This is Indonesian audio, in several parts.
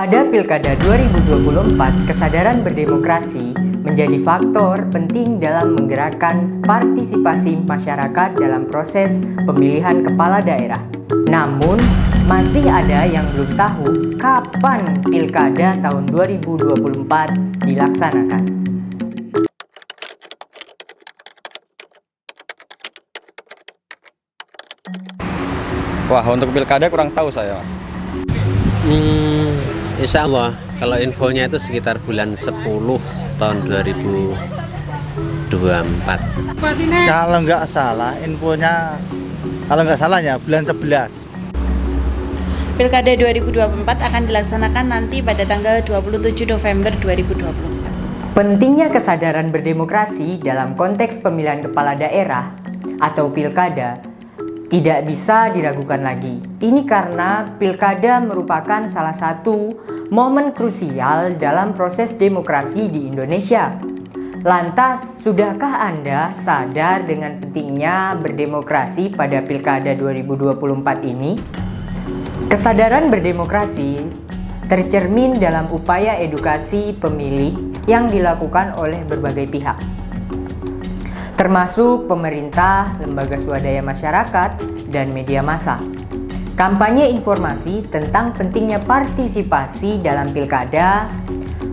Pada Pilkada 2024, kesadaran berdemokrasi menjadi faktor penting dalam menggerakkan partisipasi masyarakat dalam proses pemilihan kepala daerah. Namun, masih ada yang belum tahu kapan Pilkada tahun 2024 dilaksanakan. Wah, untuk pilkada kurang tahu saya, Mas. Insya Allah kalau infonya itu sekitar bulan 10 tahun 2024. Kalau nggak salah infonya, kalau nggak salah ya bulan 11. Pilkada 2024 akan dilaksanakan nanti pada tanggal 27 November 2024. Pentingnya kesadaran berdemokrasi dalam konteks pemilihan kepala daerah atau pilkada tidak bisa diragukan lagi. Ini karena pilkada merupakan salah satu momen krusial dalam proses demokrasi di Indonesia. Lantas, sudahkah Anda sadar dengan pentingnya berdemokrasi pada pilkada 2024 ini? Kesadaran berdemokrasi tercermin dalam upaya edukasi pemilih yang dilakukan oleh berbagai pihak, termasuk pemerintah, lembaga swadaya masyarakat, dan media massa. Kampanye informasi tentang pentingnya partisipasi dalam pilkada,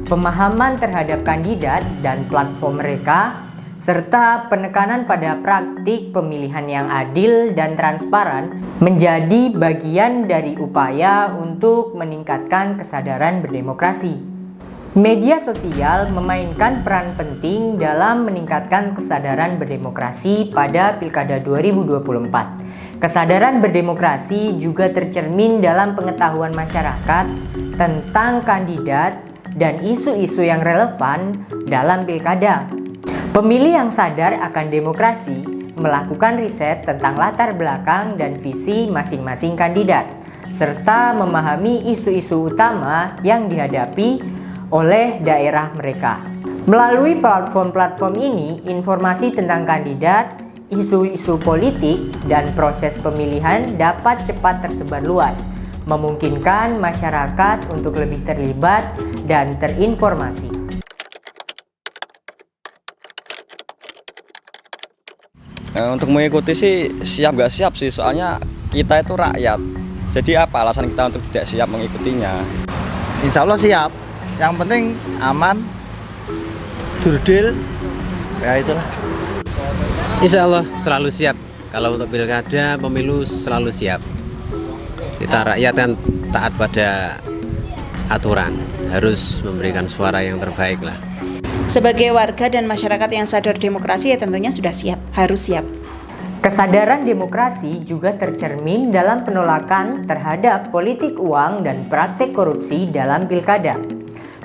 pemahaman terhadap kandidat dan platform mereka, serta penekanan pada praktik pemilihan yang adil dan transparan menjadi bagian dari upaya untuk meningkatkan kesadaran berdemokrasi. Media sosial memainkan peran penting dalam meningkatkan kesadaran berdemokrasi pada Pilkada 2024. Kesadaran berdemokrasi juga tercermin dalam pengetahuan masyarakat tentang kandidat dan isu-isu yang relevan dalam pilkada. Pemilih yang sadar akan demokrasi melakukan riset tentang latar belakang dan visi masing-masing kandidat, serta memahami isu-isu utama yang dihadapi oleh daerah mereka. Melalui platform-platform ini, informasi tentang kandidat, isu-isu politik, dan proses pemilihan dapat cepat tersebar luas, memungkinkan masyarakat untuk lebih terlibat dan terinformasi. Untuk mengikuti sih siap gak siap sih, soalnya kita itu rakyat. Jadi apa alasan kita untuk tidak siap mengikutinya? Insya Allah siap. Yang penting aman, jurdil, ya itulah. Insya Allah selalu siap. Kalau untuk pilkada, pemilu selalu siap. Kita rakyat kan taat pada aturan, harus memberikan suara yang terbaik lah. Sebagai warga dan masyarakat yang sadar demokrasi ya tentunya sudah siap, harus siap. Kesadaran demokrasi juga tercermin dalam penolakan terhadap politik uang dan praktik korupsi dalam pilkada.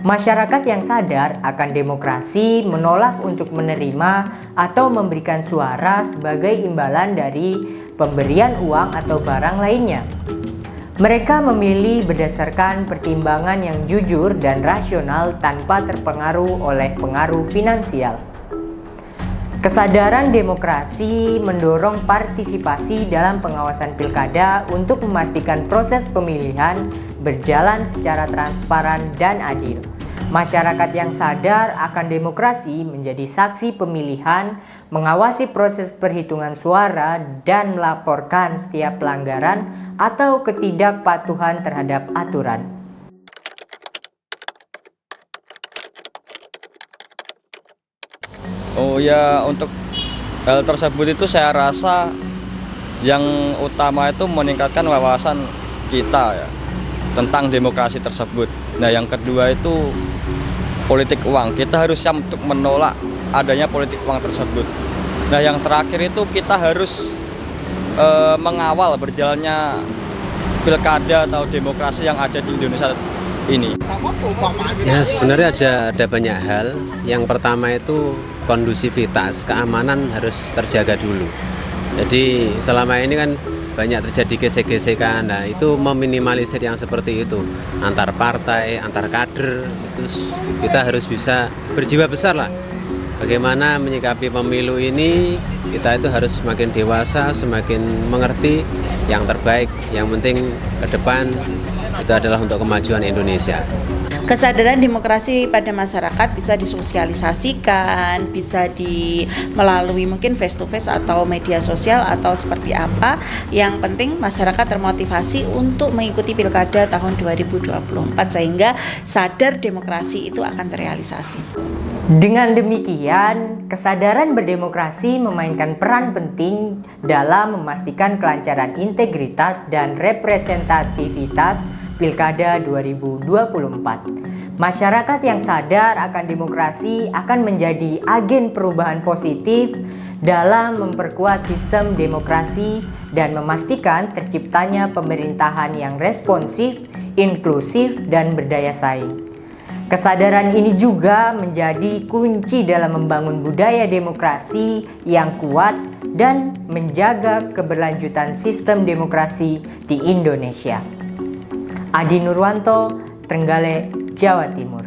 Masyarakat yang sadar akan demokrasi menolak untuk menerima atau memberikan suara sebagai imbalan dari pemberian uang atau barang lainnya. Mereka memilih berdasarkan pertimbangan yang jujur dan rasional tanpa terpengaruh oleh pengaruh finansial. Kesadaran demokrasi mendorong partisipasi dalam pengawasan pilkada untuk memastikan proses pemilihan berjalan secara transparan dan adil. Masyarakat yang sadar akan demokrasi menjadi saksi pemilihan, mengawasi proses perhitungan suara, dan melaporkan setiap pelanggaran atau ketidakpatuhan terhadap aturan. Oh ya, untuk hal tersebut itu saya rasa yang utama itu meningkatkan wawasan kita ya tentang demokrasi tersebut. Nah, yang kedua itu politik uang. Kita harus siap untuk menolak adanya politik uang tersebut. Nah, yang terakhir itu kita harus mengawal berjalannya pilkada atau demokrasi yang ada di Indonesia ini. Ya sebenarnya ada banyak hal. Yang pertama itu kondusivitas, keamanan harus terjaga dulu. Jadi selama ini kan banyak terjadi gesek-gesekan, nah itu meminimalisir yang seperti itu antar partai, antar kader, itu kita harus bisa berjiwa besar lah bagaimana menyikapi pemilu ini, kita itu harus semakin dewasa, semakin mengerti yang terbaik. Yang penting ke depan itu adalah untuk kemajuan Indonesia. Kesadaran demokrasi pada masyarakat bisa disosialisasikan, bisa melalui mungkin face to face atau media sosial atau seperti apa. Yang penting masyarakat termotivasi untuk mengikuti pilkada tahun 2024 sehingga sadar demokrasi itu akan terrealisasi. Dengan demikian, kesadaran berdemokrasi memainkan peran penting dalam memastikan kelancaran integritas dan representativitas Pilkada 2024. Masyarakat yang sadar akan demokrasi akan menjadi agen perubahan positif dalam memperkuat sistem demokrasi dan memastikan terciptanya pemerintahan yang responsif, inklusif, dan berdaya saing. Kesadaran ini juga menjadi kunci dalam membangun budaya demokrasi yang kuat dan menjaga keberlanjutan sistem demokrasi di Indonesia. Adi Nurwanto, Trenggalek, Jawa Timur.